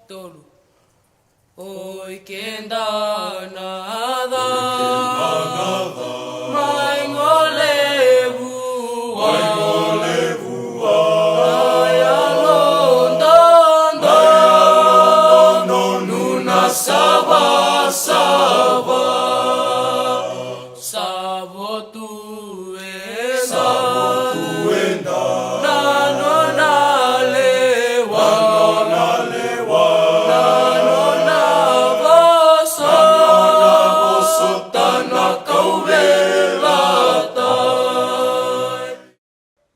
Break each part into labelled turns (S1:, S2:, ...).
S1: tolu. Oi kenda nada, mai ngolevu, aya london, nuna saba saba, sabo tuenda, nano nalewa.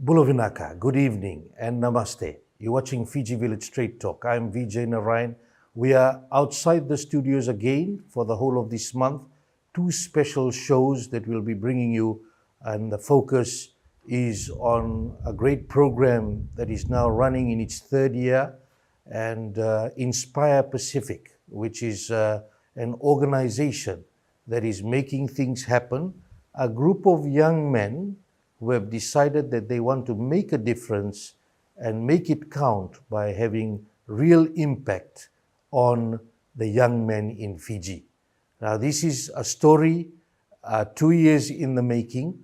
S2: Bulavinaka, good evening and namaste. You're watching Fijivillage Straight Talk. I'm Vijay Narayan. We are outside the studios again for the whole of this month. Two special shows that we'll be bringing you, and the focus is on a great program that is now running in its third year, and Inspire Pacific, which is an organization that is making things happen. A group of young men who have decided that they want to make a difference and make it count by having real impact on the young men in Fiji. Now, this is a story 2 years in the making.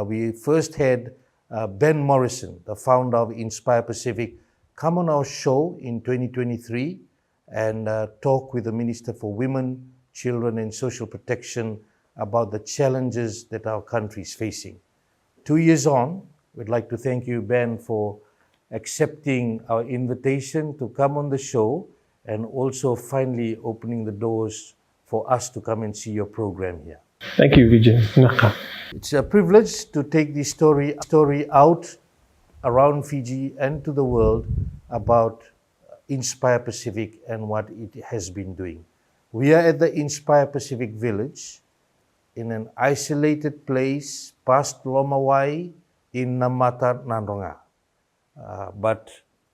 S2: We first had Ben Morrison, the founder of Inspire Pacific, come on our show in 2023 and talk with the Minister for Women, Children and Social Protection about the challenges that our country is facing. 2 years on, we'd like to thank you, Ben, for accepting our invitation to come on the show and also finally opening the doors for us to come and see your program here.
S3: Thank you, Vijay. Naka.
S2: It's a privilege to take this story out around Fiji and to the world about Inspire Pacific and what it has been doing. We are at the Inspire Pacific Village in an isolated place past Lomawai in Namata, Nandronga. But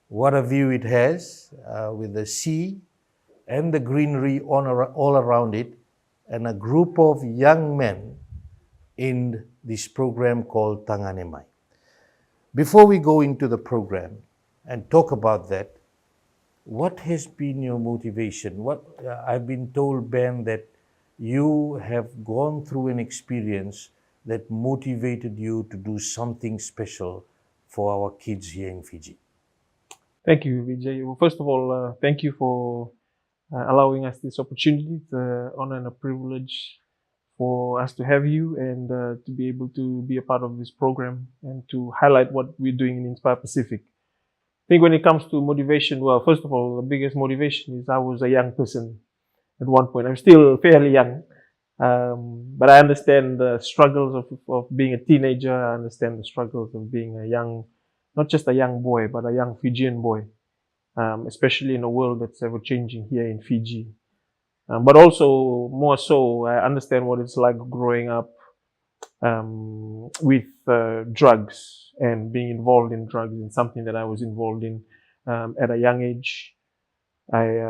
S2: what a view it has with the sea and the greenery all around it, and a group of young men in this program called Tagane. Before we go into the program and talk about that, what has been your motivation? I've been told, Ben, that you have gone through an experience that motivated you to do something special for our kids here in Fiji.
S3: Thank you, Vijay. Well, first of all, thank you for allowing us this opportunity. It's an honor and a privilege for us to have you and to be able to be a part of this program and to highlight what we're doing in Inspire Pacific. I think when it comes to motivation, well, first of all, the biggest motivation is I was a young person at one point. I'm still fairly young, but I understand the struggles of being a teenager. I understand the struggles of being a young, not just a young boy, but a young Fijian boy, especially in a world that's ever changing here in Fiji. But also, more so, I understand what it's like growing up with drugs and being involved in drugs, in something that I was involved in at a young age. I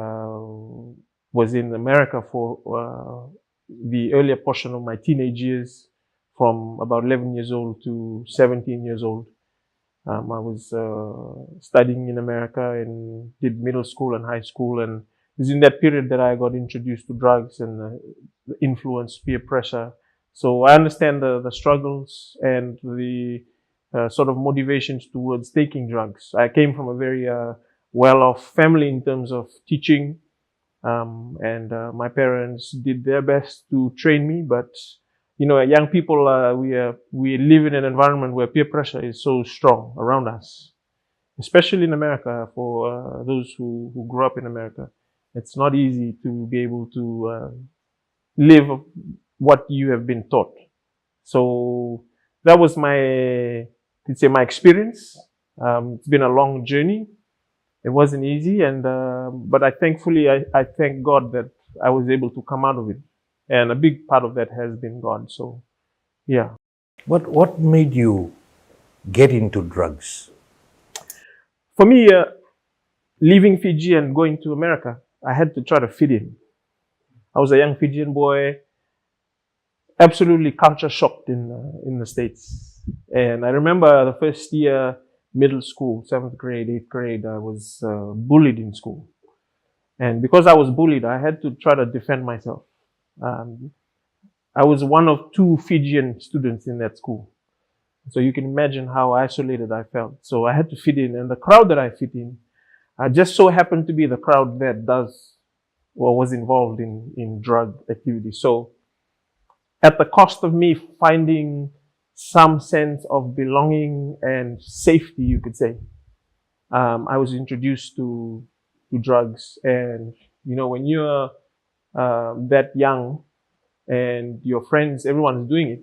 S3: was in America for the earlier portion of my teenage years, from about 11 years old to 17 years old. I was studying in America and did middle school and high school, and it was in that period that I got introduced to drugs and the influence, peer pressure. So I understand the struggles and the sort of motivations towards taking drugs. I came from a very well-off family in terms of teaching, and my parents did their best to train me. But you know, young people, we live in an environment where peer pressure is so strong around us, especially in America. For those who grew up in America, it's not easy to be able to live what you have been taught. So that was my experience. It's been a long journey. It wasn't easy, and but I thank God that I was able to come out of it, and a big part of that has been God. So, yeah.
S2: What made you get into drugs?
S3: For me, leaving Fiji and going to America, I had to try to fit in. I was a young Fijian boy, absolutely culture shocked in the States. And I remember the first year, middle school, 7th grade, 8th grade, I was bullied in school. And because I was bullied, I had to try to defend myself. I was one of 2 Fijian students in that school. So you can imagine how isolated I felt. So I had to fit in. And the crowd that I fit in just so happened to be the crowd that was involved in drug activity. So at the cost of me finding some sense of belonging and safety, you could say, I was introduced to drugs. And, when you're that young and your friends, everyone's doing it,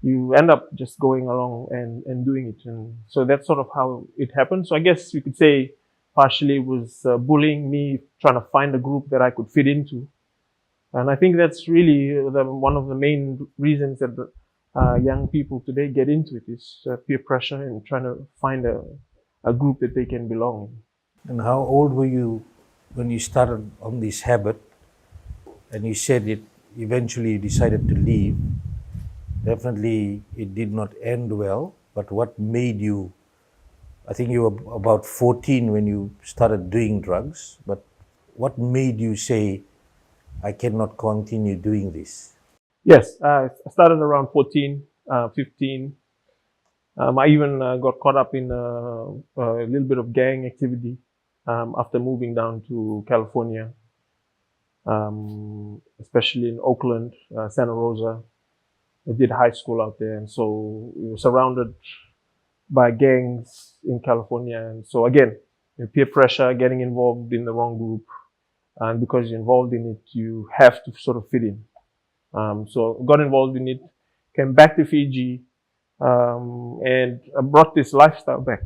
S3: you end up just going along and doing it. And so that's sort of how it happened. So I guess you could say partially it was bullying, me trying to find a group that I could fit into. And I think that's really one of the main reasons that young people today get into it is peer pressure and trying to find a group that they can belong in.
S2: And how old were you when you started on this habit? And you said it eventually you decided to leave. Definitely it did not end well, but what made you, I think you were about 14 when you started doing drugs, but what made you say, I cannot continue doing this?
S3: Yes, I started around 14, 15. I even got caught up in a little bit of gang activity after moving down to California, especially in Oakland, Santa Rosa. I did high school out there, and so we were surrounded by gangs in California. And so again, peer pressure, getting involved in the wrong group, and because you're involved in it, you have to sort of fit in. So got involved in it, came back to Fiji, and I brought this lifestyle back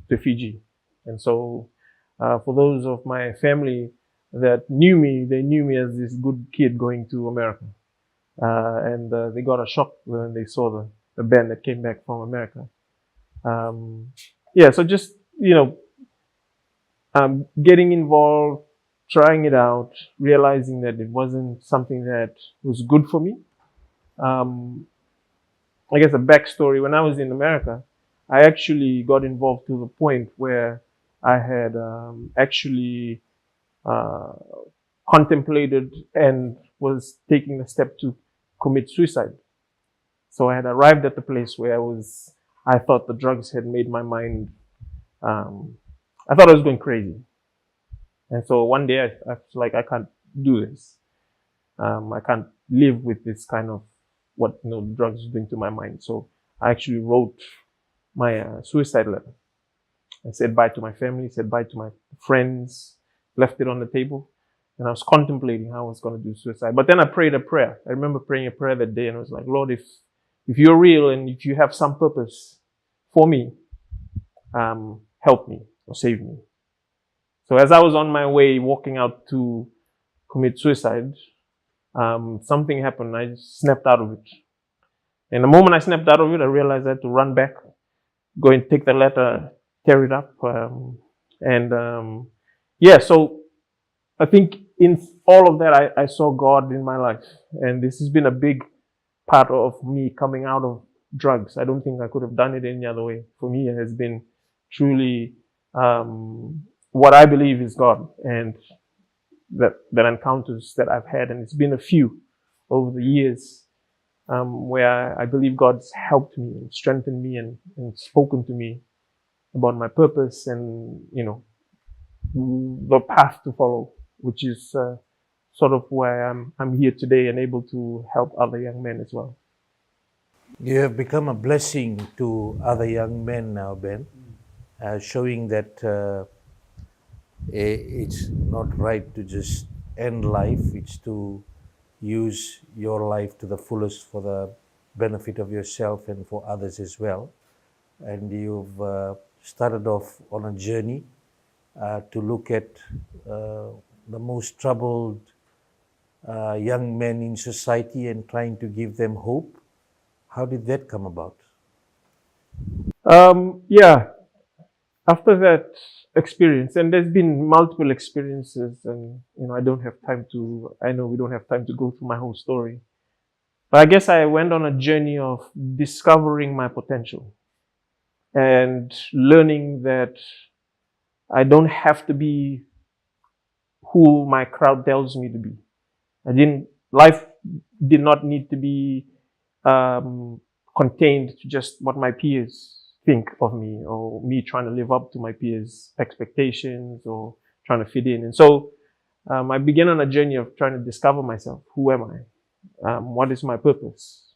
S3: to Fiji. And so for those of my family that knew me, they knew me as this good kid going to America. And they got a shock when they saw the band that came back from America. So just, getting involved, trying it out, realizing that it wasn't something that was good for me. I guess a backstory, when I was in America, I actually got involved to the point where I had actually contemplated and was taking a step to commit suicide. So I had arrived at the place where I thought the drugs had made my mind, I thought I was going crazy. And so one day I was like, I can't do this. I can't live with this kind of what drugs is doing to my mind. So I actually wrote my suicide letter. I said bye to my family, said bye to my friends, left it on the table, and I was contemplating how I was going to do suicide. But then I prayed a prayer. I remember praying a prayer that day, and I was like, Lord, if you're real and if you have some purpose for me, help me or save me. So as I was on my way walking out to commit suicide, something happened. I just snapped out of it. And the moment I snapped out of it, I realized I had to run back, go and take the letter, tear it up. So I think in all of that, I saw God in my life. And this has been a big part of me coming out of drugs. I don't think I could have done it any other way. For me, it has been truly what I believe is God, and that encounters that I've had, and it's been a few over the years, where I believe God's helped me and strengthened me and spoken to me about my purpose and, the path to follow, which is sort of why I'm here today and able to help other young men as well.
S2: You have become a blessing to other young men now, Ben, showing that it's not right to just end life. It's to use your life to the fullest for the benefit of yourself and for others as well. And you've started off on a journey to look at the most troubled young men in society and trying to give them hope. How did that come about?
S3: After that experience, and there's been multiple experiences, and I know we don't have time to go through my whole story. But I guess I went on a journey of discovering my potential and learning that I don't have to be who my crowd tells me to be. Life did not need to be contained to just what my peers think of me, or me trying to live up to my peers' expectations or trying to fit in. And so I began on a journey of trying to discover myself. Who am I? What is my purpose?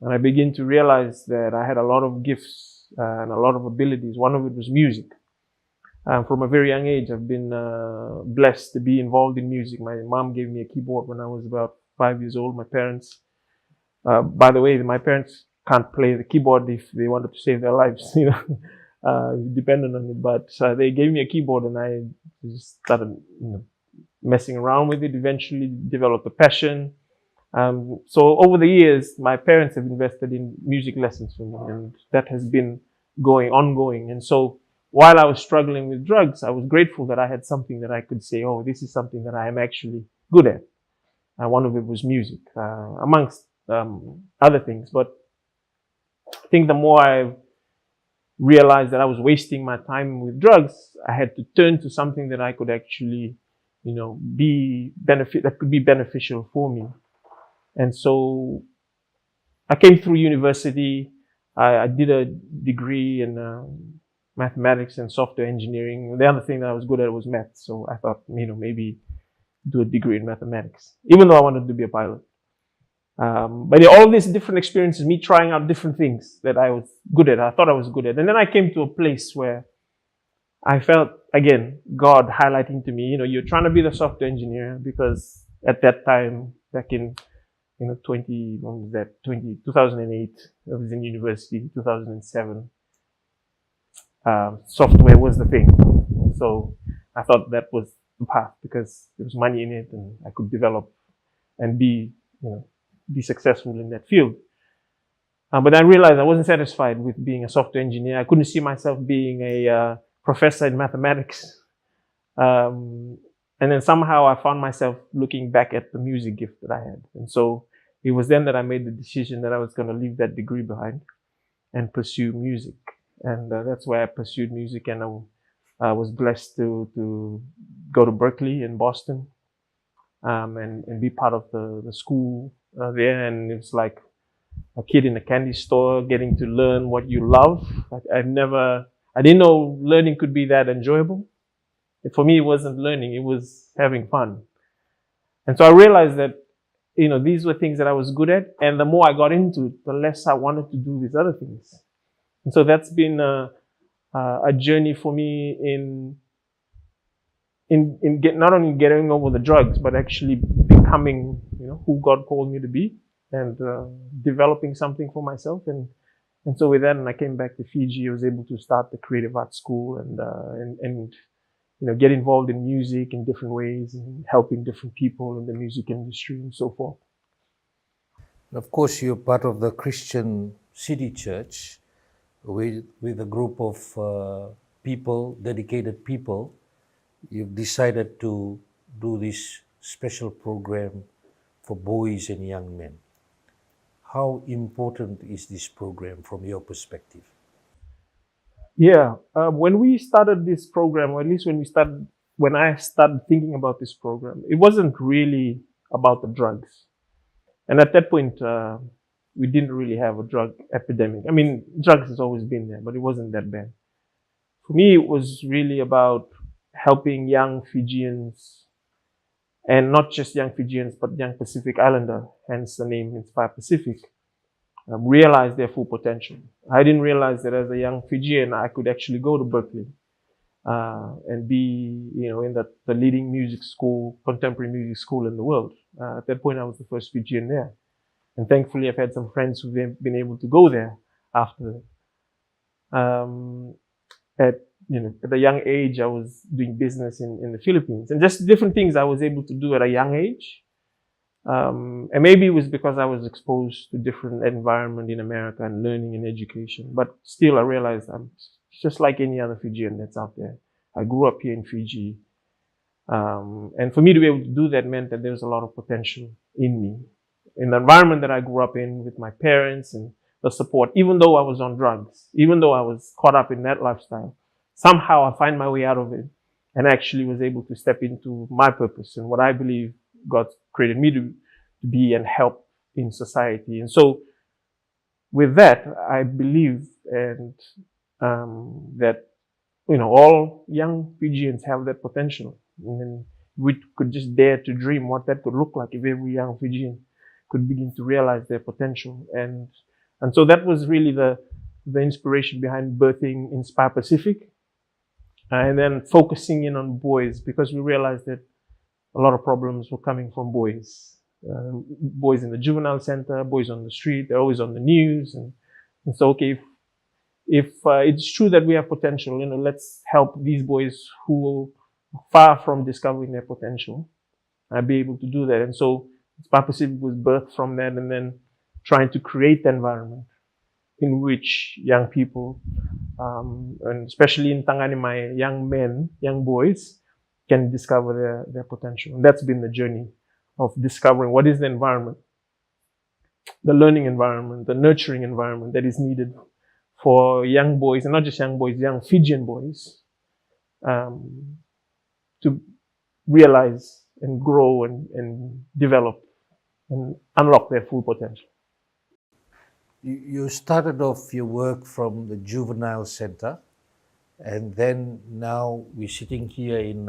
S3: And I began to realize that I had a lot of gifts and a lot of abilities. One of it was music. From a very young age, I've been blessed to be involved in music. My mom gave me a keyboard when I was about 5 years old. My parents, by the way, my parents can't play the keyboard if they wanted to save their lives, dependent on it. But they gave me a keyboard, and I just started, messing around with it. Eventually, developed a passion. So over the years, my parents have invested in music lessons for me, and that has been ongoing. And so while I was struggling with drugs, I was grateful that I had something that I could say, oh, this is something that I am actually good at. One of it was music, amongst other things. But I think the more I realized that I was wasting my time with drugs, I had to turn to something that I could actually, that could be beneficial for me. And so I came through university. I did a degree in mathematics and software engineering. The other thing that I was good at was math. So I thought, maybe do a degree in mathematics, even though I wanted to be a pilot. But all these different experiences, me trying out different things that I was good at, I thought I was good at. And then I came to a place where I felt, again, God highlighting to me, you're trying to be the software engineer, because at that time, back in 2008, I was in university, 2007. Software was the thing. So I thought that was the path, because there was money in it and I could develop and be successful in that field. But I realized I wasn't satisfied with being a software engineer. I couldn't see myself being a professor in mathematics. And then somehow I found myself looking back at the music gift that I had. And so it was then that I made the decision that I was going to leave that degree behind and pursue music. And that's why I pursued music. And I was blessed to go to Berklee in Boston, and be part of the school there. And it's like a kid in a candy store getting to learn what you love. I didn't know learning could be that enjoyable. For me, it wasn't learning, it was having fun. And so I realized that, these were things that I was good at. And the more I got into it, the less I wanted to do these other things. And so that's been a journey for me not only getting over the drugs, but actually becoming, who God called me to be, and developing something for myself. And so with that, and I came back to Fiji, I was able to start the creative arts school and get involved in music in different ways and helping different people in the music industry and so forth.
S2: Of course, you're part of the Christian City Church with a group of people, dedicated people. You've decided to do this special program for boys and young men. How important is this program from your perspective?
S3: Yeah, when we started this program, or at least when I started thinking about this program, it wasn't really about the drugs. And at that point, we didn't really have a drug epidemic. I mean, drugs has always been there, but it wasn't that bad. For me, it was really about helping young Fijians, and not just young Fijians, but young Pacific Islander, hence the name Inspire Pacific, realize their full potential. I didn't realize that as a young Fijian, I could actually go to Berklee and be, in the leading music school, contemporary music school in the world. At that point, I was the first Fijian there. And thankfully, I've had some friends who've been able to go there after that. At a young age, I was doing business in the Philippines, and just different things I was able to do at a young age. And maybe it was because I was exposed to different environment in America and learning and education. But still, I realized I'm just like any other Fijian that's out there. I grew up here in Fiji. And for me to be able to do that meant that there was a lot of potential in me. In the environment that I grew up in with my parents and the support, even though I was on drugs, even though I was caught up in that lifestyle, somehow I find my way out of it and actually was able to step into my purpose and what I believe God created me to be and help in society. And so with that, I believe and that all young Fijians have that potential, and we could just dare to dream what that could look like if every young Fijian could begin to realize their potential. And so that was really the inspiration behind birthing Inspire Pacific, and then focusing in on boys, because we realized that a lot of problems were coming from boys. Boys in the juvenile center, boys on the street, they're always on the news. And so, okay, if it's true that we have potential, let's help these boys who are far from discovering their potential be able to do that. And so Inspire Pacific was birthed from that, and then trying to create the environment in which young people, and especially in Tagane, my young men, young boys, can discover their potential. And that's been the journey of discovering what is the environment, the learning environment, the nurturing environment that is needed for young boys, and not just young boys, young Fijian boys, to realize and grow and develop and unlock their full potential.
S2: You started off your work from the Juvenile Center, and then now we're sitting here in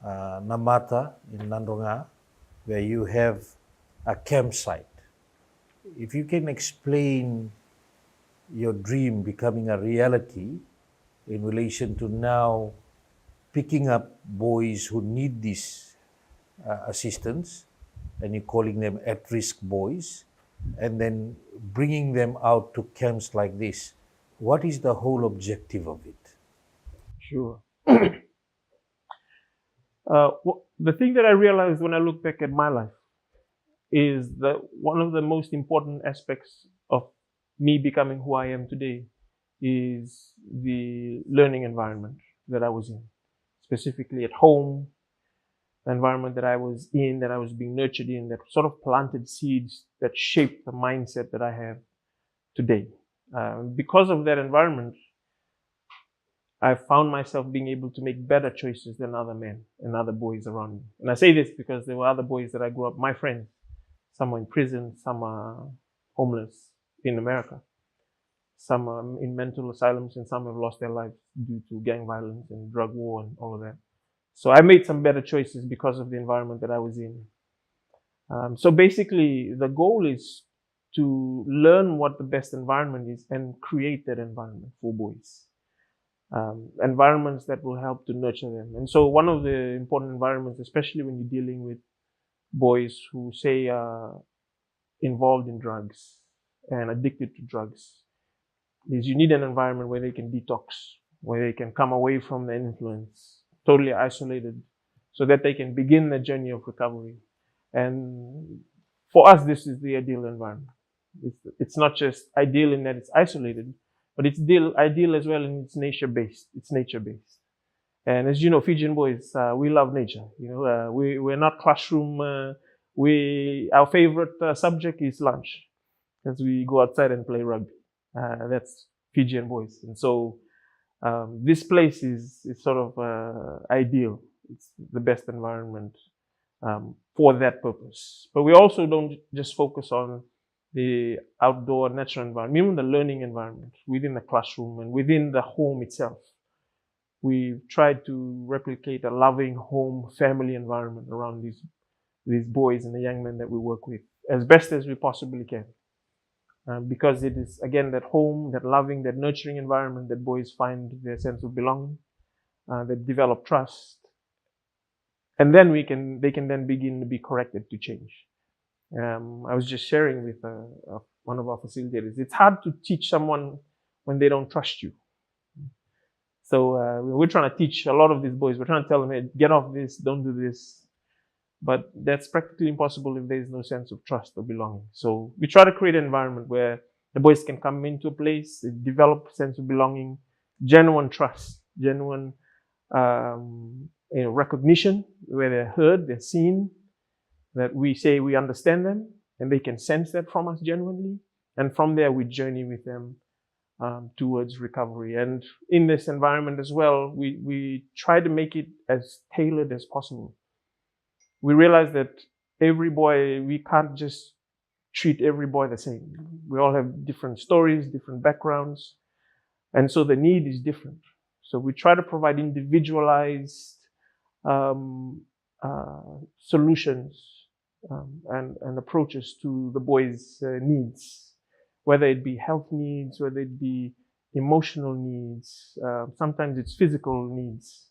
S2: Namata in Nandonga, where you have a campsite. If you can explain your dream becoming a reality in relation to now picking up boys who need this assistance, and you're calling them at-risk boys, and then bringing them out to camps like this. What is the whole objective of it?
S3: Sure. The thing that I realized when I look back at my life is that one of the most important aspects of me becoming who I am today is the learning environment that I was in, specifically at home, the environment that I was in, that I was being nurtured in, that sort of planted seeds that shaped the mindset that I have today. Because of that environment, I found myself being able to make better choices than other men and other boys around me. And I say this because there were other boys that I grew up, my friends. Some are in prison, some are homeless in America. Some are in mental asylums, and some have lost their lives due to gang violence and drug war and all of that. So I made some better choices because of the environment that I was in. So basically, the goal is to learn what the best environment is and create that environment for boys. Environments that will help to nurture them. And so one of the important environments, especially when you're dealing with boys who say are involved in drugs and addicted to drugs, is you need an environment where they can detox, where they can come away from the influence, totally isolated, so that they can begin the journey of recovery. And for us, this is the ideal environment. It's not just ideal in that it's isolated, but it's ideal as well in it's nature-based. It's nature-based. And as you know, Fijian boys, we love nature. We're not classroom. Our favorite subject is lunch, as we go outside and play rugby. That's Fijian boys. And so this place is sort of ideal. It's the best environment for that purpose. But we also don't just focus on the outdoor natural environment, even the learning environment within the classroom and within the home itself. We've tried to replicate a loving home family environment around these boys and the young men that we work with as best as we possibly can. Because it is, again, that home, that loving, that nurturing environment that boys find their sense of belonging, that develop trust. And then they can then begin to be corrected to change. I was just sharing with one of our facilitators. It's hard to teach someone when they don't trust you. So we're trying to teach a lot of these boys. We're trying to tell them, hey, get off this, don't do this. But that's practically impossible if there's no sense of trust or belonging. So we try to create an environment where the boys can come into a place, develop a sense of belonging, genuine trust, genuine recognition, where they're heard, they're seen, that we say we understand them, and they can sense that from us genuinely. And from there, we journey with them towards recovery. And in this environment as well, we try to make it as tailored as possible. We realize that every boy, we can't just treat every boy the same. We all have different stories, different backgrounds, and so the need is different. So we try to provide individualized solutions and approaches to the boys' needs, whether it be health needs, whether it be emotional needs, sometimes it's physical needs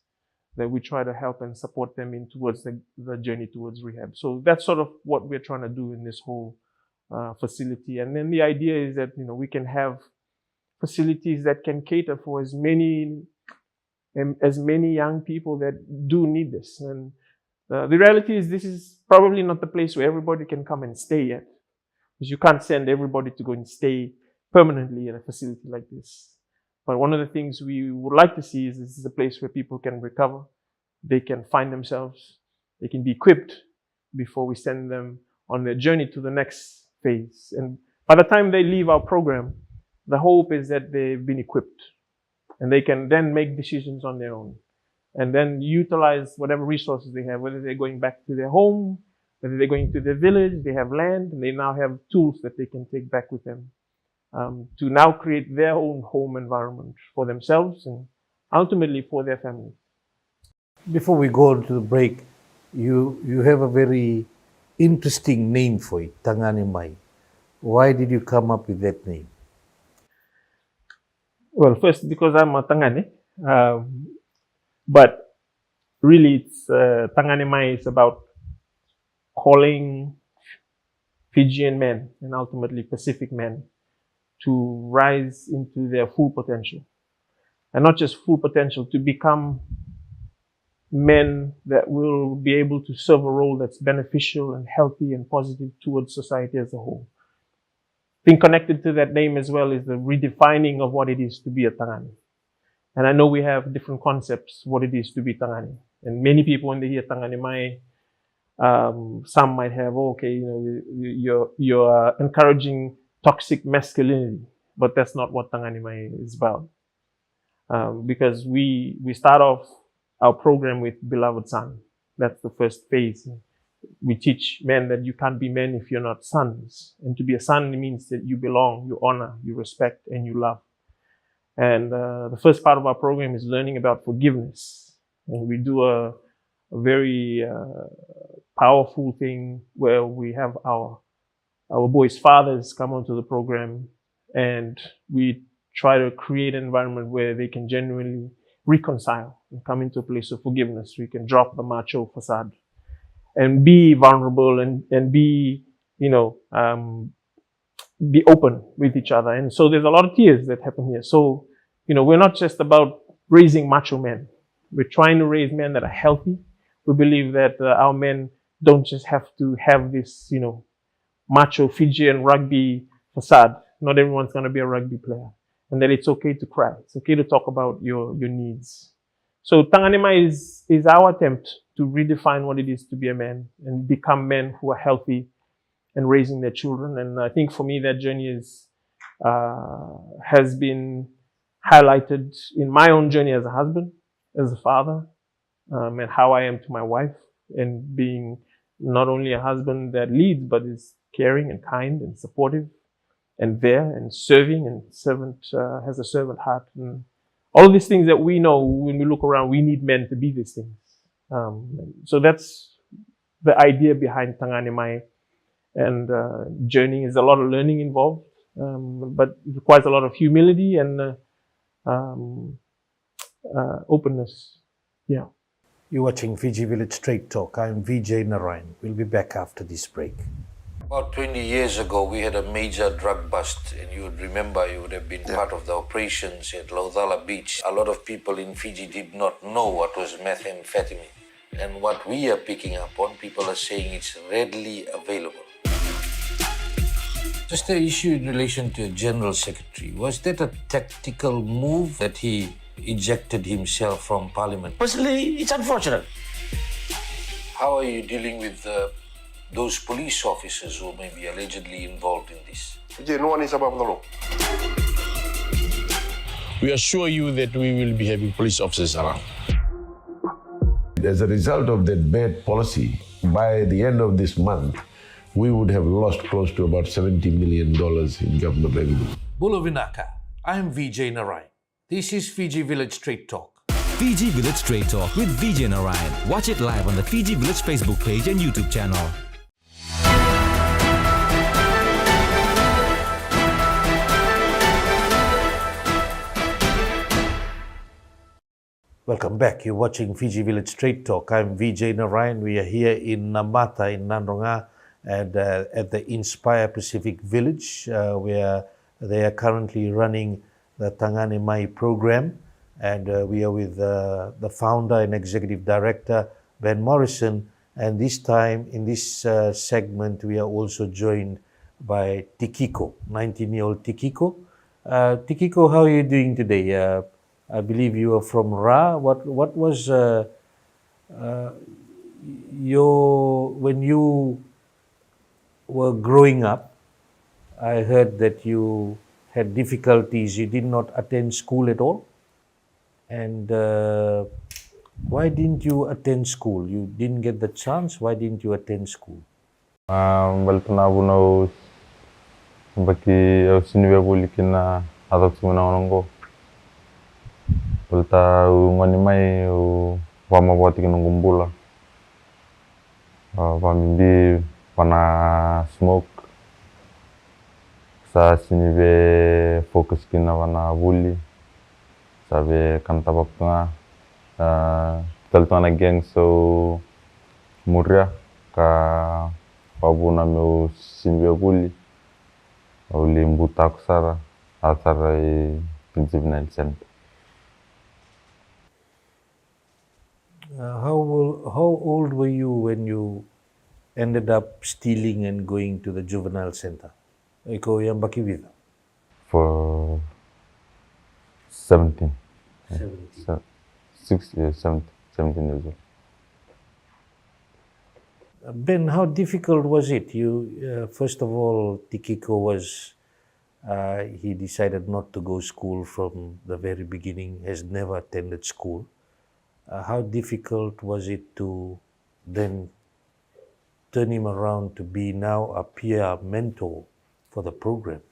S3: that we try to help and support them in towards the journey towards rehab. So that's sort of what we're trying to do in this whole facility. And then the idea is that, we can have facilities that can cater for as many young people that do need this. And the reality is this is probably not the place where everybody can come and stay yet, because you can't send everybody to go and stay permanently in a facility like this. But one of the things we would like to see is this is a place where people can recover, they can find themselves, they can be equipped before we send them on their journey to the next phase. And by the time they leave our program, the hope is that they've been equipped and they can then make decisions on their own and then utilize whatever resources they have, whether they're going back to their home, whether they're going to their village, they have land, and they now have tools that they can take back with them to now create their own home environment for themselves and ultimately for their families.
S2: Before we go on to the break, you have a very interesting name for it, Tagane Mai. Why did you come up with that name?
S3: Well, first, because I'm a Tagane, but really it's Tagane Mai is about calling Fijian men and ultimately Pacific men to rise into their full potential. And not just full potential, to become men that will be able to serve a role that's beneficial and healthy and positive towards society as a whole. Being connected to that name as well is the redefining of what it is to be a Tagane. And I know we have different concepts what it is to be Tagane. And many people when they hear Tagane Mai, some might have, you're encouraging toxic masculinity, but that's not what Tagane Mai is about. Because we start off our program with beloved son. That's the first phase. We teach men that you can't be men if you're not sons. And to be a son means that you belong, you honor, you respect, and you love. And the first part of our program is learning about forgiveness. And we do a very powerful thing where we have our boys' fathers come onto the program, and we try to create an environment where they can genuinely reconcile and come into a place of forgiveness. We can drop the macho facade and be vulnerable and be, be open with each other. And so there's a lot of tears that happen here. So, we're not just about raising macho men. We're trying to raise men that are healthy. We believe that our men don't just have to have this, macho Fijian rugby facade. Not everyone's going to be a rugby player. And that it's okay to cry. It's okay to talk about your needs. So Tagane Mai is our attempt to redefine what it is to be a man and become men who are healthy and raising their children. And I think for me that journey has been highlighted in my own journey as a husband, as a father, and how I am to my wife, and being not only a husband that leads, but is caring and kind and supportive and there and serving and has a servant heart. And all these things that we know when we look around, we need men to be these things. So that's the idea behind Tagane Mai. And journeying is a lot of learning involved, but it requires a lot of humility and openness. Yeah.
S2: You're watching Fijivillage Straight Talk. I'm Vijay Narayan. We'll be back after this break.
S1: About 20 years ago, we had a major drug bust, and you would remember, you would have been part of the operations at Laudala Beach. A lot of people in Fiji did not know what was methamphetamine. And what we are picking up on, people are saying it's readily available. Just the issue in relation to a General Secretary, was that a tactical move that he ejected himself from Parliament?
S4: Personally, it's unfortunate.
S1: How are you dealing with those police officers who may be allegedly involved in this?
S5: No one is above the law.
S4: we assure you that we will be having police officers around.
S5: As a result of that bad policy, by the end of this month, we would have lost close to about $70 million in government revenue.
S2: Bulavinaka, I'm Vijay Narayan. This is Fijivillage Straight Talk.
S6: Fijivillage Straight Talk with Vijay Narayan. Watch it live on the Fijivillage Facebook page and YouTube channel.
S2: Welcome back. You're watching Fijivillage Straight Talk. I'm Vijay Narayan. We are here in Namata in Nanronga and at the Inspire Pacific Village where they are currently running the Tagane Mai program. And we are with the founder and executive director, Ben Morrison. And this time, in this segment, we are also joined by Tikiko, 19-year-old Tikiko. Tikiko, how are you doing today? I believe you are from Ra. What was when you were growing up? I heard that you had difficulties. You did not attend school at all. And why didn't you attend school? You didn't get the chance. Why didn't you attend school?
S7: Well, tunabuno baki siniwe bulikina adok simuna onongo. Ulta ngoni mai wama buati kinungumbula. Wamimbi wana smoke. Sa siniwe focus kina wana buli. Sabi kanta baktunga taltuana geng so muria ka pabuna meu siniwe buli. Uli mbuta kusara atara Juvenile center.
S2: How old were you when you ended up stealing and going to the juvenile center? Ikaw yung bakivida?
S7: For 17.
S2: 17.
S7: 17 years old.
S2: Ben, how difficult was it? You first of all, Tikiko was he decided not to go school from the very beginning. Has never attended school. How difficult was it to then turn him around to be now a peer mentor for the program?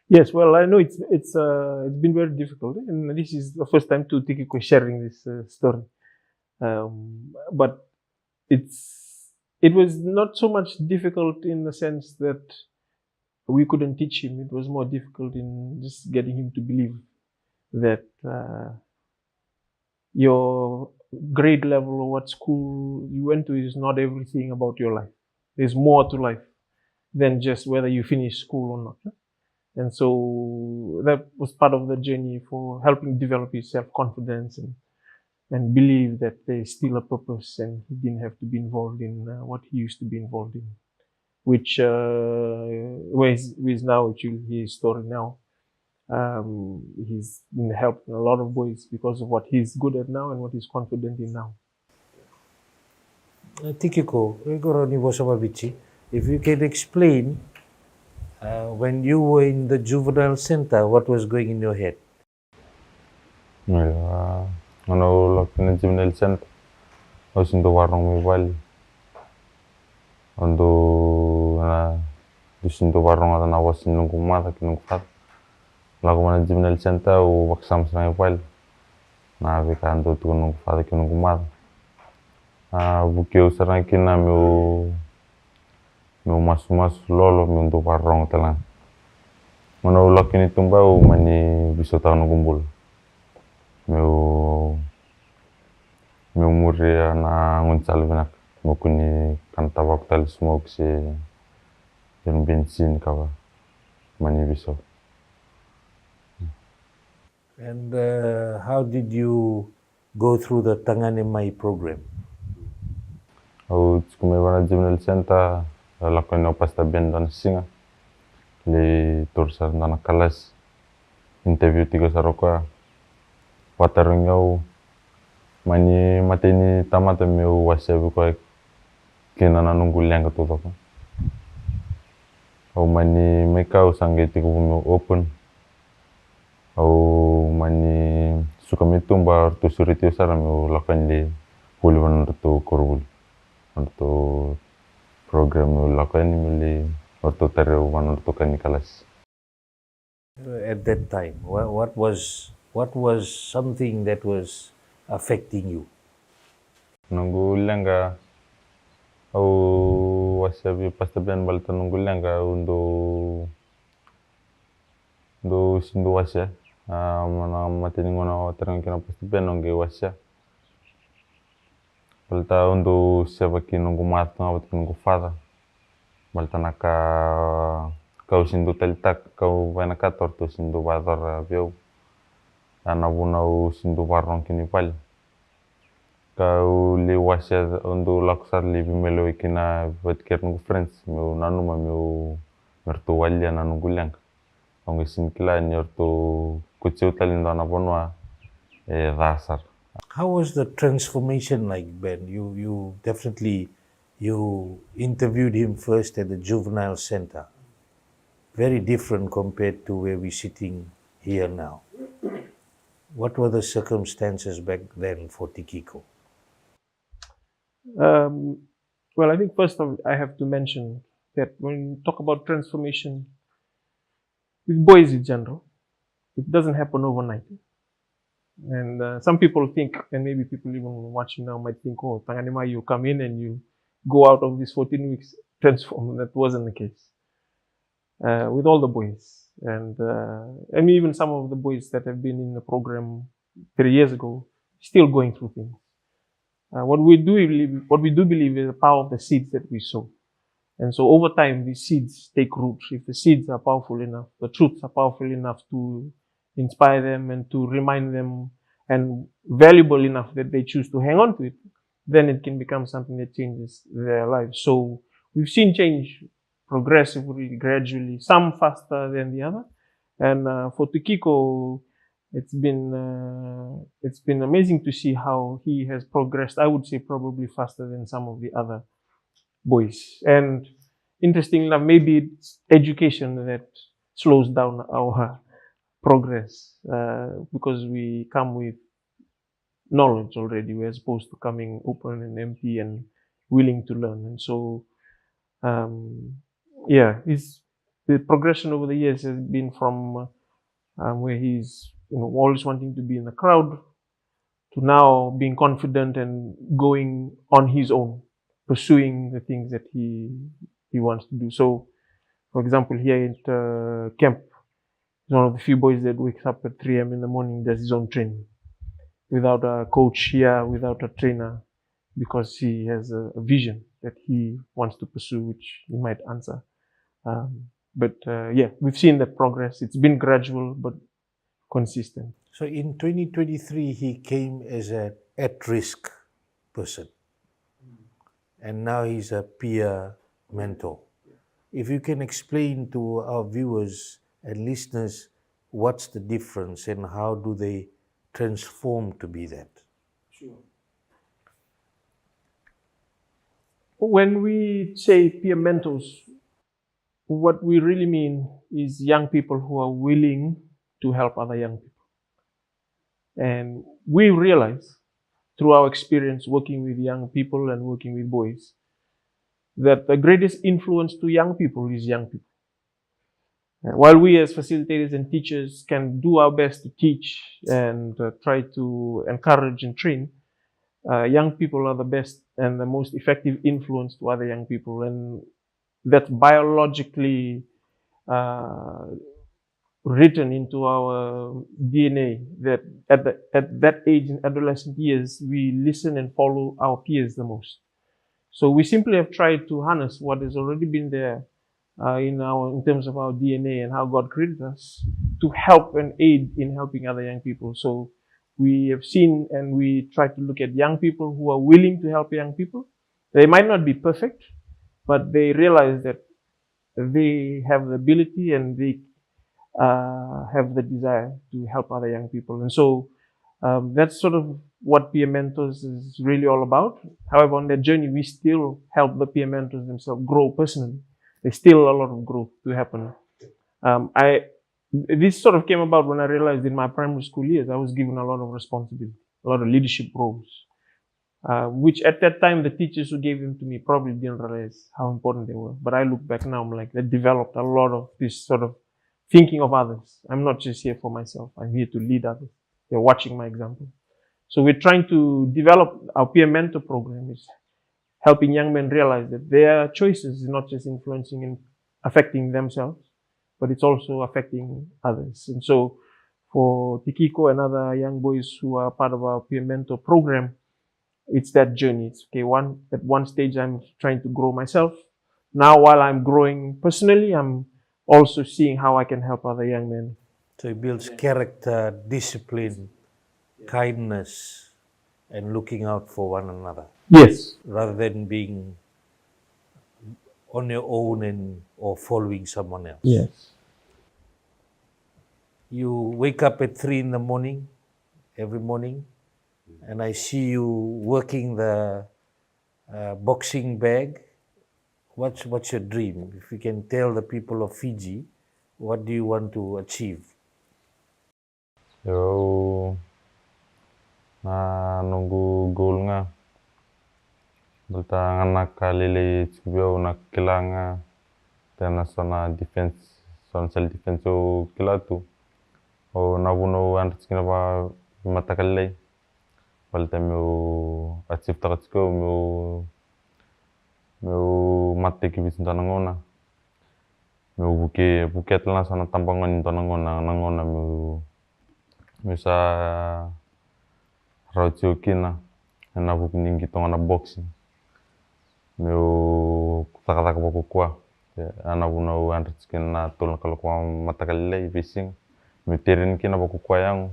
S3: Yes, well, I know it's been very difficult, and this is the first time to Tikiko sharing this story. But it was not so much difficult in the sense that we couldn't teach him. It was more difficult in just getting him to believe that your grade level or what school you went to is not everything about your life. There's more to life than just whether you finish school or not. And so that was part of the journey for helping develop his self-confidence and believe that there's still a purpose and he didn't have to be involved in what he used to be involved in, which is now actually his story now. He's been helping a lot of boys because of what he's good at now and what he's confident in now.
S2: Tikiko, if you can explain when you were in the juvenile center, what was going in your head?
S7: Well, when I was in the juvenile center, I was in the warung valley. And in the warung, I was in the kumada. Lagu mana juvenile center o waksam sa valley. Na vikando tu nung fada kinung kumada. Bukeu sarang kina meu mas lolo meu do warung talang. Mana ulak ini tumba o mani biso tao nung kumbul. Meu muria na nguncal binak. Mau kuni kanta waktal smoke si yang bensin kawa mani biso.
S2: And how did you go through the Tagane Mai program?
S7: Au kumebana juvenile center lakuin no pasta bendan singa le tursar nana kalas interview tiga saroka watarungau mani mateni tamata meu wasabu ko kinana nunggu liang ketutup. Au mani mekau sanggeti ko meu open Au mani suka mitumba orto suritio sara meu lakukan di huli wan orto korwul. Orto program meu lakukan mili orto tareu wan orto kanikalas.
S2: At that time, what was something that was affecting you?
S7: Nunggu lenga au wasabi pastabian balta nunggu lenga undo sindu wasya mana matini ngona terang kina pastabian nunggu wasya balta undo sebaki nunggu matu ngawat nunggu fada balta naka kau sindu talitak kau vana kator tu sindu badar biau anabunau sindu barong kini pal kau li wasya undo laksar li bimelo ikina vatker nunggu friends meu nanu ma meu mertu walya nanu gulang ang isin kila nyorto kuceu talindo anabonwa dasar.
S2: How was the transformation like, Ben? You definitely interviewed him first at the Juvenile Center. Very different compared to where we're sitting here now. What were the circumstances back then for Tikiko?
S3: Well, I think first I have to mention that when you talk about transformation with boys in general, it doesn't happen overnight. And some people think, and maybe people even watching now might think, oh, Tagane, you come in and you go out of these 14 weeks transformed. That wasn't the case. With all the boys. And even some of the boys that have been in the program 3 years ago, still going through things. What we do believe is the power of the seeds that we sow. And so over time, these seeds take root. If the seeds are powerful enough, the truths are powerful enough to inspire them and to remind them and valuable enough that they choose to hang on to it, then it can become something that changes their lives. So we've seen change progressively, gradually, some faster than the other. And for Tikiko, it's been amazing to see how he has progressed. I would say probably faster than some of the other boys. And interestingly enough, maybe it's education that slows down our progress because we come with knowledge already. We're supposed to coming open and empty and willing to learn. And so, the progression over the years has been from where he's always wanting to be in the crowd to now being confident and going on his own, pursuing the things that he wants to do. So, for example, here at camp, he's one of the few boys that wakes up at 3 a.m. in the morning, does his own training without a coach here, without a trainer, because he has a vision that he wants to pursue, which he might answer. We've seen that progress. It's been gradual, but consistent.
S2: So in 2023, he came as an at-risk person. And now he's a peer mentor. If you can explain to our viewers and listeners what's the difference and how do they transform to be that?
S3: Sure. When we say peer mentors, what we really mean is young people who are willing to help other young people. And we realize through our experience working with young people and working with boys that the greatest influence to young people is young people. While we as facilitators and teachers can do our best to teach and try to encourage and train, young people are the best and the most effective influence to other young people. And that's biologically written into our DNA, that at that age in adolescent years, we listen and follow our peers the most. So we simply have tried to harness what has already been there in terms of our DNA and how God created us to help and aid in helping other young people. So we have seen and we try to look at young people who are willing to help young people. They might not be perfect, but they realize that they have the ability and they have the desire to help other young people. And so that's sort of what peer mentors is really all about. However, on that journey, we still help the peer mentors themselves grow personally. There's still a lot of growth to happen. this sort of came about when I realized in my primary school years, I was given a lot of responsibility, a lot of leadership roles, which at that time, the teachers who gave them to me probably didn't realize how important they were. But I look back now, I'm like, they developed a lot of this sort of thinking of others. I'm not just here for myself. I'm here to lead others. They're watching my example. So we're trying to develop our peer mentor program, is helping young men realize that their choices is not just influencing and affecting themselves, but it's also affecting others. And so for Tikiko and other young boys who are part of our peer mentor program, it's that journey. It's okay. At one stage, I'm trying to grow myself. Now, while I'm growing personally, I'm also seeing how I can help other young men.
S2: So it builds character, discipline, kindness, and looking out for one another.
S3: Yes.
S2: Rather than being on your own or following someone else.
S3: Yes.
S2: You wake up at 3 in the morning, every morning, and I see you working the boxing bag. What's your dream? If you can tell the people of Fiji, what do you want to achieve?
S7: Yo, na nunggu goal nga. Balta anak kalili tsubyo na kilanga tena sona defense, son self defense o kilatu. O nabuno anritskina ba matakalay. Balta meu achieve takatsko meu matte kibis ntanangona. Meu buket lang sona tampangon ntanangona nangona meu sa raucho kina na bukning kitong na boxing. Meu taka bako kwa ana buno anritskina na tolong kalau kwa matakalay bising. Meu terin kina bako kwa yang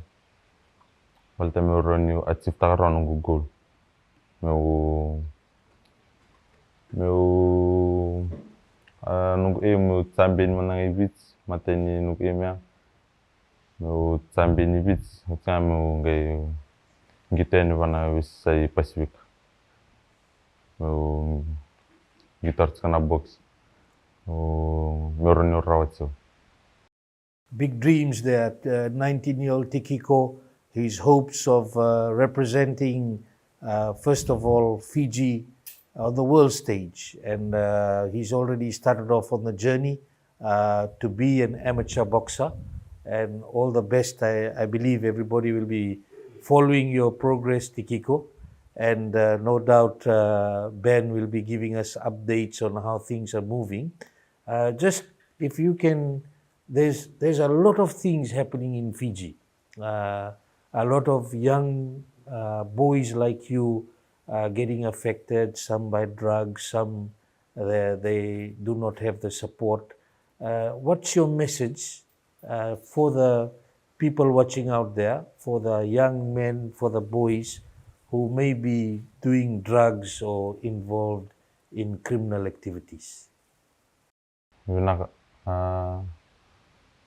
S7: balta meu ronyo achieve takaron nunggu goal. Meu nunggu meu champion manang ibits mateni nunggu yang meu champion ibits utsa meu ngai ngiteni bana wisai Pacific. Meu gitar tsana box. Meu ronyo rawatso.
S2: Big dreams there. 19-year-old Tikiko, his hopes of representing, first of all, Fiji on the world stage. And he's already started off on the journey to be an amateur boxer. And all the best. I believe everybody will be following your progress, Tikiko. And no doubt Ben will be giving us updates on how things are moving. Just if you can, there's a lot of things happening in Fiji. A lot of young boys like you getting affected, some by drugs, some they do not have the support. What's your message for the people watching out there, for the young men, for the boys who may be doing drugs or involved in criminal activities?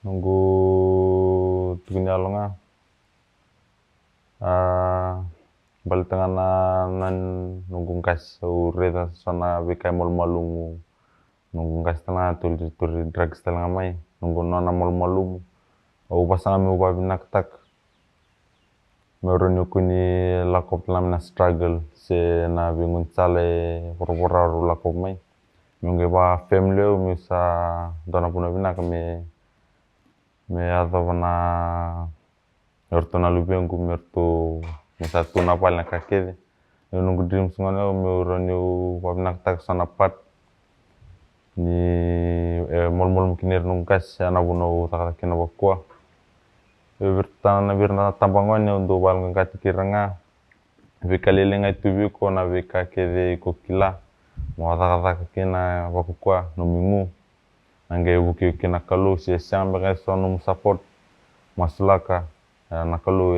S7: Nunggu tukunya nga balitanga na nunggu kas ureta sana bekai malum nunggu kas tanga turi drugs tanga mai nunggu nona malum au pasanga meu babi naktak meron kuni lakop lam na struggle se na bingun sale porpora ru lakop mai nunggu ba family mi sa dona puna bina kami me adavana merto na lubengu merto misa tuna pal na kakede nunggu dreams ngone meron babi naktak sana pat ni mol mkinir nungkas ana buno takakina bakwa birna tambangon untuk bal ngati kiranga vikalilenga tubiko na vikakede kokila mo takaka kina bakwa no mingu ange buki kina kalu se sambe sonum support maslaka na kalu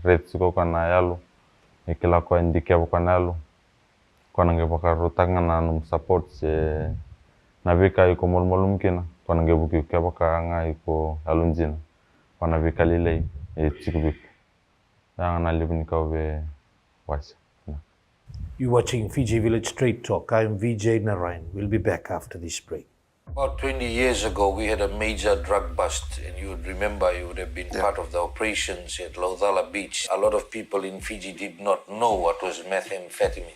S7: retsiko kana yalo ikila ko indike bokanalo kona nge bakaru tangana num support se na vika iko molmolum kina kona nge buki kabaka nga iko alunjina wana vikalile tikubik yang na libni kawe was.
S2: You're watching Fijivillage Straight Talk. I'm VJ Narayan. We'll be back after this break.
S1: About 20 years ago, we had a major drug bust, and you would remember, you would have been part of the operations at Laudala Beach. A lot of people in Fiji did not know what was methamphetamine.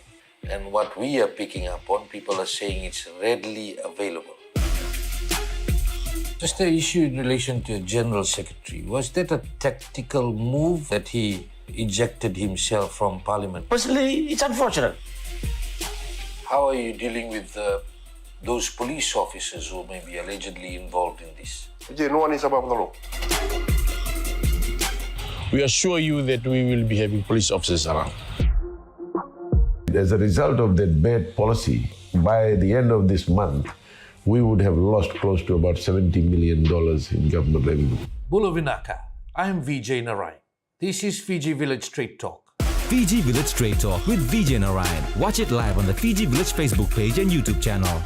S1: And what we are picking up on, people are saying it's readily available. Just the issue in relation to your General Secretary, was that a tactical move that he ejected himself from Parliament?
S8: Personally, it's unfortunate.
S1: How are you dealing with those police officers who may be allegedly involved in this?
S8: No one is above the law.
S4: We assure you that we will be having police officers around.
S5: As a result of that bad policy, by the end of this month, we would have lost close to about $70 million in government revenue.
S2: Bula Vinaka, I'm Vijay Narayan. This is Fijivillage Straight Talk.
S6: Fijivillage Straight Talk with Vijay Narayan. Watch it live on the Fijivillage Facebook page and YouTube channel.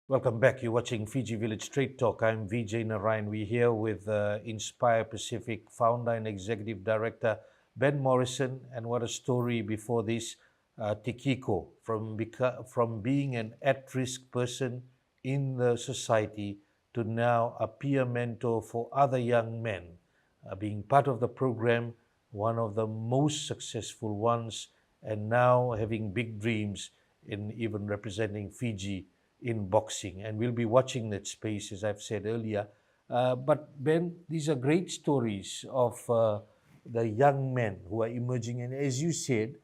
S2: Welcome back. You're watching Fijivillage Straight Talk. I'm Vijay Narayan. We're here with Inspire Pacific founder and executive director Ben Morrison. And what a story before this, Tikiko, from being an at-risk person in the society to now a peer mentor for other young men, being part of the program, one of the most successful ones, and now having big dreams in even representing Fiji in boxing. And we'll be watching that space, as I've said earlier. But Ben, these are great stories of the young men who are emerging. And as you said,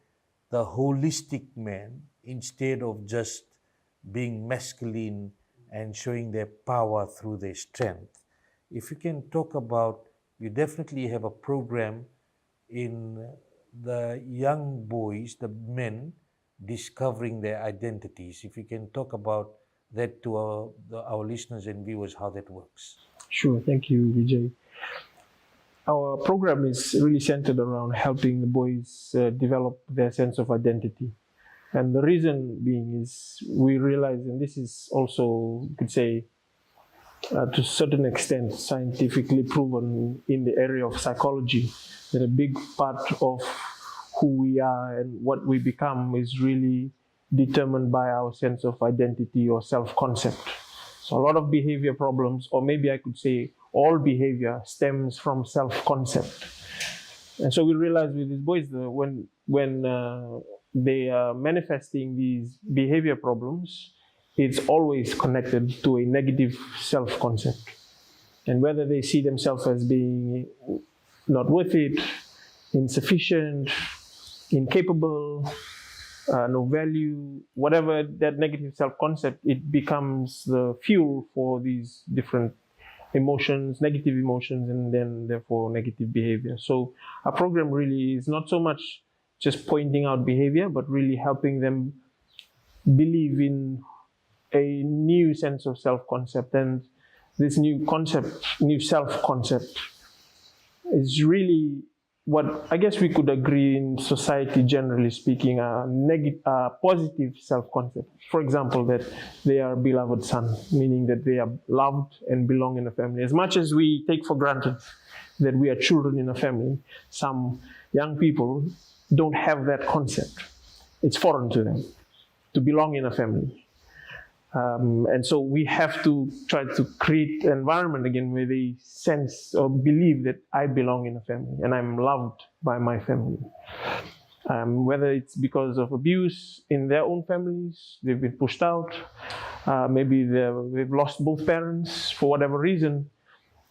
S2: the holistic man, instead of just being masculine and showing their power through their strength. If you can talk about, you definitely have a program in the young boys, the men, discovering their identities. If you can talk about that to our listeners and viewers, how that works.
S3: Sure, thank you, Vijay. Our program is really centered around helping the boys develop their sense of identity. And the reason being is we realize, and this is also, you could say, to a certain extent, scientifically proven in the area of psychology, that a big part of who we are and what we become is really determined by our sense of identity or self-concept. So a lot of behavior problems, or maybe I could say all behavior, stems from self-concept. And so we realize with these boys that when they are manifesting these behavior problems, it's always connected to a negative self-concept. And whether they see themselves as being not worth it, insufficient, incapable, no value, whatever that negative self-concept, it becomes the fuel for these different emotions, negative emotions, and then therefore negative behavior. So our program really is not so much just pointing out behavior, but really helping them believe in a new sense of self-concept. And this new concept, new self-concept, is really what I guess we could agree in society, generally speaking, a positive self-concept. For example, that they are a beloved son, meaning that they are loved and belong in a family. As much as we take for granted that we are children in a family, some young people don't have that concept. It's foreign to them to belong in a family. And so we have to try to create an environment again where they sense or believe that I belong in a family and I'm loved by my family. Whether it's because of abuse in their own families, they've been pushed out, maybe they've lost both parents for whatever reason,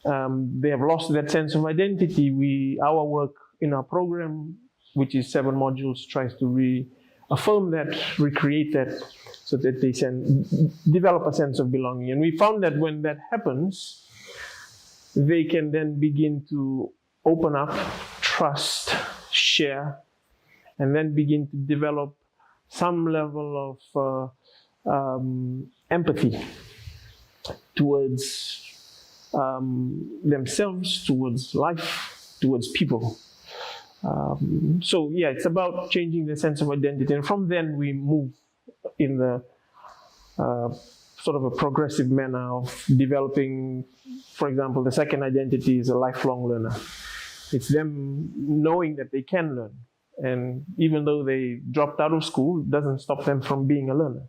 S3: they have lost that sense of identity. Our work in our program, which is 7 modules, tries to reaffirm that, recreate that, so that they can develop a sense of belonging. And we found that when that happens, they can then begin to open up, trust, share, and then begin to develop some level of empathy towards themselves, towards life, towards people. So yeah, it's about changing the sense of identity. And from then we move in the sort of a progressive manner of developing, for example, the second identity is a lifelong learner. It's them knowing that they can learn. And even though they dropped out of school, it doesn't stop them from being a learner.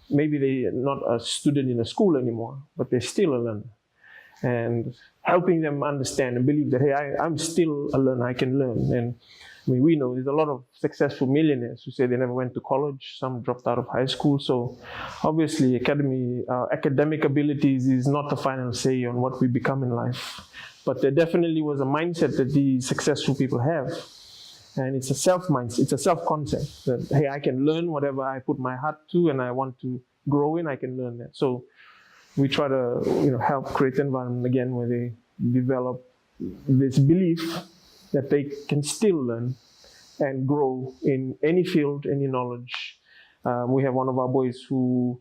S3: Maybe they're not a student in a school anymore, but they're still a learner. And helping them understand and believe that, hey, I'm still a learner, I can learn. And I mean, we know there's a lot of successful millionaires who say they never went to college, some dropped out of high school. So obviously academic abilities is not the final say on what we become in life. But there definitely was a mindset that these successful people have. And it's a self-mindset, it's a self-concept that, hey, I can learn whatever I put my heart to and I want to grow in, I can learn that. So we try to help create an environment again where they develop this belief that they can still learn and grow in any field, any knowledge. We have one of our boys who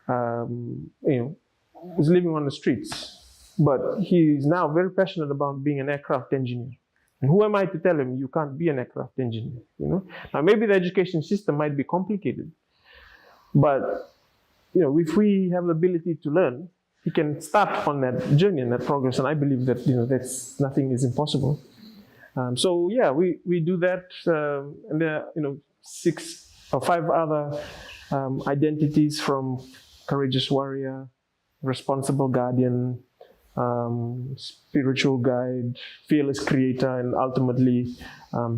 S3: was living on the streets, but he's now very passionate about being an aircraft engineer. And who am I to tell him you can't be an aircraft engineer? Now maybe the education system might be complicated, but if we have the ability to learn, he can start on that journey and that progress. And I believe that that's nothing is impossible. So yeah, we do that, and there are 6 or 5 other identities, from courageous warrior, responsible guardian, spiritual guide, fearless creator, and ultimately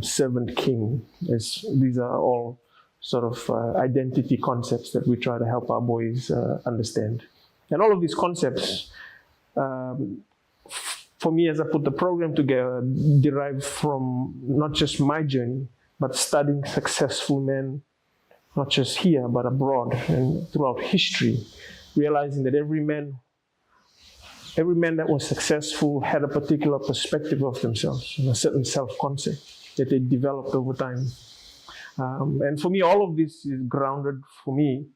S3: servant king. These are all sort of identity concepts that we try to help our boys understand. And all of these concepts, for me, as I put the program together, derive from not just my journey, but studying successful men, not just here, but abroad and throughout history, realizing that every man that was successful had a particular perspective of themselves, and a certain self-concept that they developed over time. And for me, all of this is grounded for me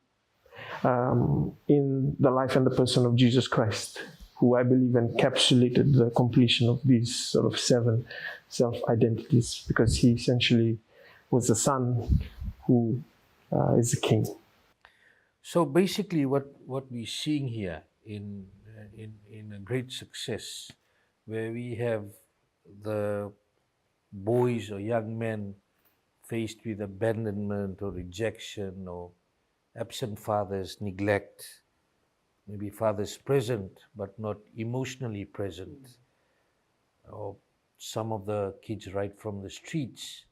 S3: in the life and the person of Jesus Christ, who I believe encapsulated the completion of these sort of 7 self-identities, because he essentially was the son who is the king.
S2: So basically what we're seeing here in a great success, where we have the boys or young men faced with abandonment or rejection or absent fathers, neglect, maybe fathers present but not emotionally present, or some of the kids right from the streets,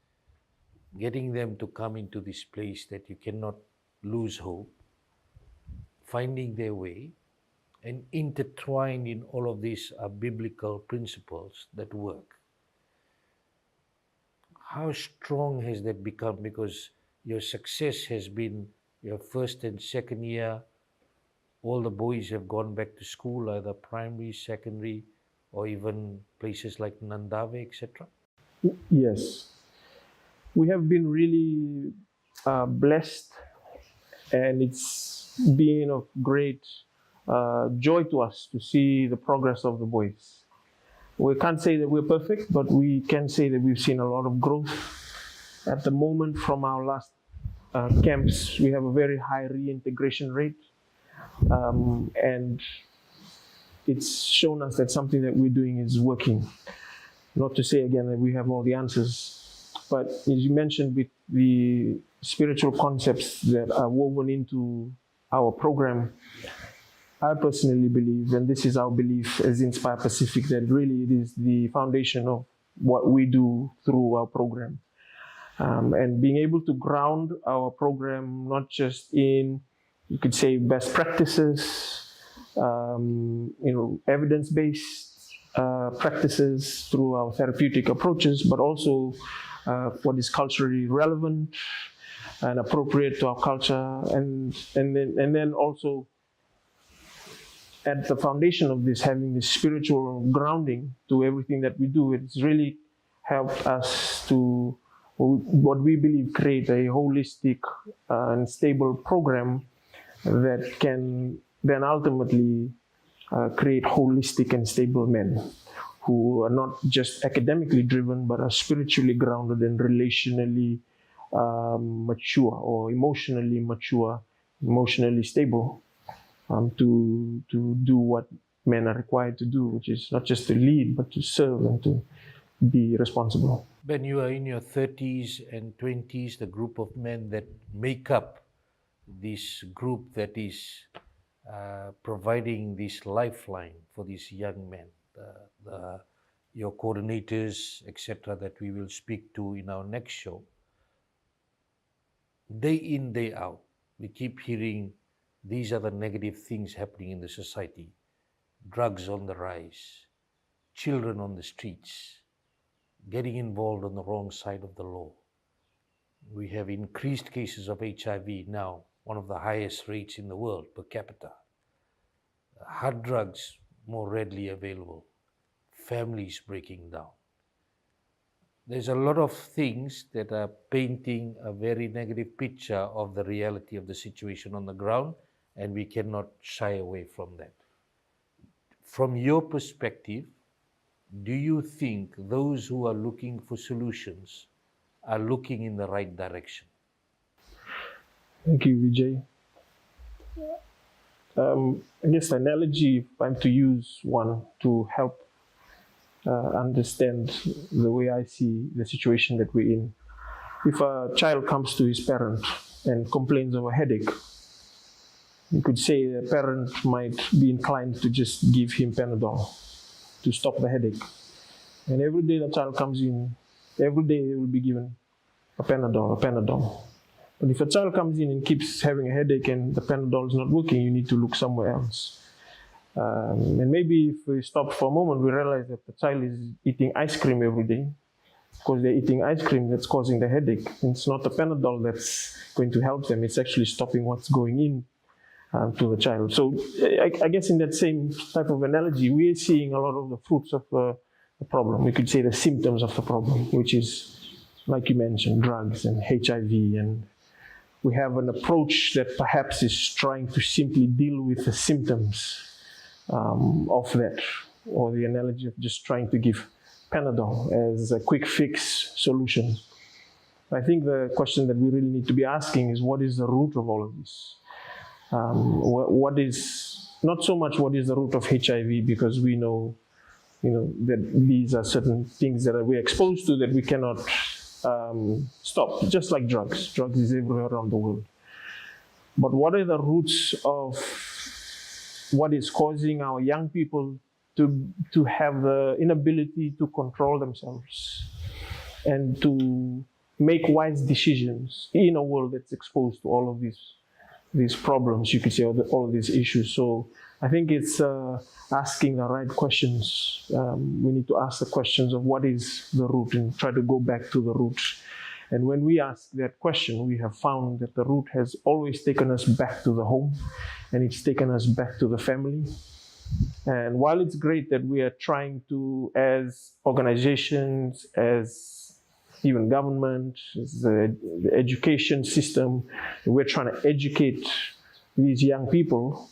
S2: getting them to come into this place that you cannot lose hope, finding their way, and intertwined in all of these are biblical principles that work. How strong has that become? Because your success has been your first and second year, all the boys have gone back to school, either primary, secondary, or even places like Nandave, etc.
S3: Yes. We have been really blessed, and it's been of great joy to us to see the progress of the boys. We can't say that we're perfect, but we can say that we've seen a lot of growth. At the moment, from our last camps, we have a very high reintegration rate, and it's shown us that something that we're doing is working. Not to say again that we have all the answers, but as you mentioned, with the spiritual concepts that are woven into our program, I personally believe, and this is our belief as Inspire Pacific, that really it is the foundation of what we do through our program. And being able to ground our program not just in, you could say, best practices, evidence-based practices through our therapeutic approaches, but also what is culturally relevant and appropriate to our culture, and then also at the foundation of this, having this spiritual grounding to everything that we do. It's really helped us to, what we believe, create a holistic and stable program that can then ultimately create holistic and stable men who are not just academically driven, but are spiritually grounded and relationally mature, or emotionally mature, emotionally stable, to do what men are required to do, which is not just to lead, but to serve and to be responsible.
S2: Ben, you are in your 30s and 20s, the group of men that make up this group that is providing this lifeline for these young men, your coordinators, etc., that we will speak to in our next show. Day in, day out, we keep hearing these are the negative things happening in the society. Drugs on the rise, children on the streets, getting involved on the wrong side of the law. We have increased cases of HIV now, one of the highest rates in the world per capita. Hard drugs more readily available, families breaking down. There's a lot of things that are painting a very negative picture of the reality of the situation on the ground, and we cannot shy away from that. From your perspective, do you think those who are looking for solutions are looking in the right direction?
S3: Thank you, Vijay. I guess the analogy, if I'm to use one to help understand the way I see the situation that we're in. If a child comes to his parent and complains of a headache, you could say the parent might be inclined to just give him Panadol to stop the headache. And every day the child comes in, every day he will be given a Panadol. But if a child comes in and keeps having a headache and the Panadol is not working, you need to look somewhere else. And maybe if we stop for a moment, we realize that the child is eating ice cream every day because they're eating ice cream that's causing the headache. And it's not the Panadol that's going to help them. It's actually stopping what's going in to the child. So I guess in that same type of analogy, we are seeing a lot of the fruits of the problem. We could say the symptoms of the problem, which is, like you mentioned, drugs and HIV. And we have an approach that perhaps is trying to simply deal with the symptoms of that, or the analogy of just trying to give Panadol as a quick fix solution. I think the question that we really need to be asking is, what is the root of all of this? What is, not so much what is the root of HIV, because we know, that these are certain things that we're exposed to that we cannot stop, just like drugs. Drugs is everywhere around the world. But what are the roots of what is causing our young people to have the inability to control themselves and to make wise decisions in a world that's exposed to all of these problems, you could say, all of these issues. So I think it's asking the right questions. We need to ask the questions of what is the root and try to go back to the root. And when we ask that question, we have found that the root has always taken us back to the home, and it's taken us back to the family. And while it's great that we are trying to, as organizations, as even government, as the education system, we're trying to educate these young people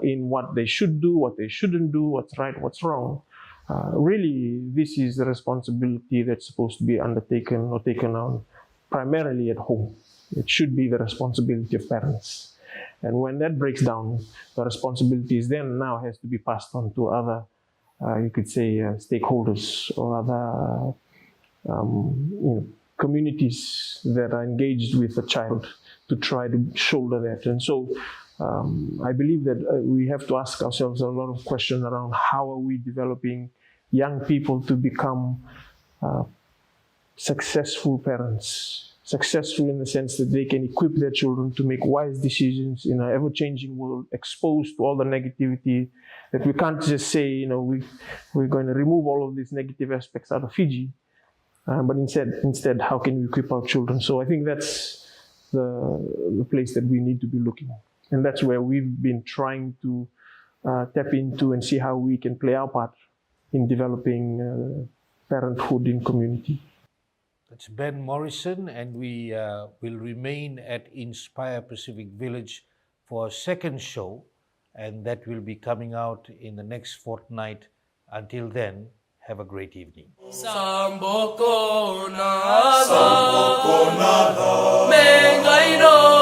S3: in what they should do, what they shouldn't do, what's right, what's wrong. Really, this is the responsibility that's supposed to be undertaken or taken on primarily at home. It should be the responsibility of parents. And when that breaks down, the responsibilities then now has to be passed on to other, you could say, stakeholders or other communities that are engaged with the child to try to shoulder that. And so I believe that we have to ask ourselves a lot of questions around how are we developing young people to become successful parents, successful in the sense that they can equip their children to make wise decisions in an ever-changing world, exposed to all the negativity, that we can't just say, we're going to remove all of these negative aspects out of Fiji, but instead, how can we equip our children? So I think that's the place that we need to be looking. And that's where we've been trying to tap into and see how we can play our part in developing parenthood in community.
S2: That's Ben Morrison, and we will remain at Inspire Pacific Village for a second show, and that will be coming out in the next fortnight. Until then, have a great evening. Samboko nada, mengaino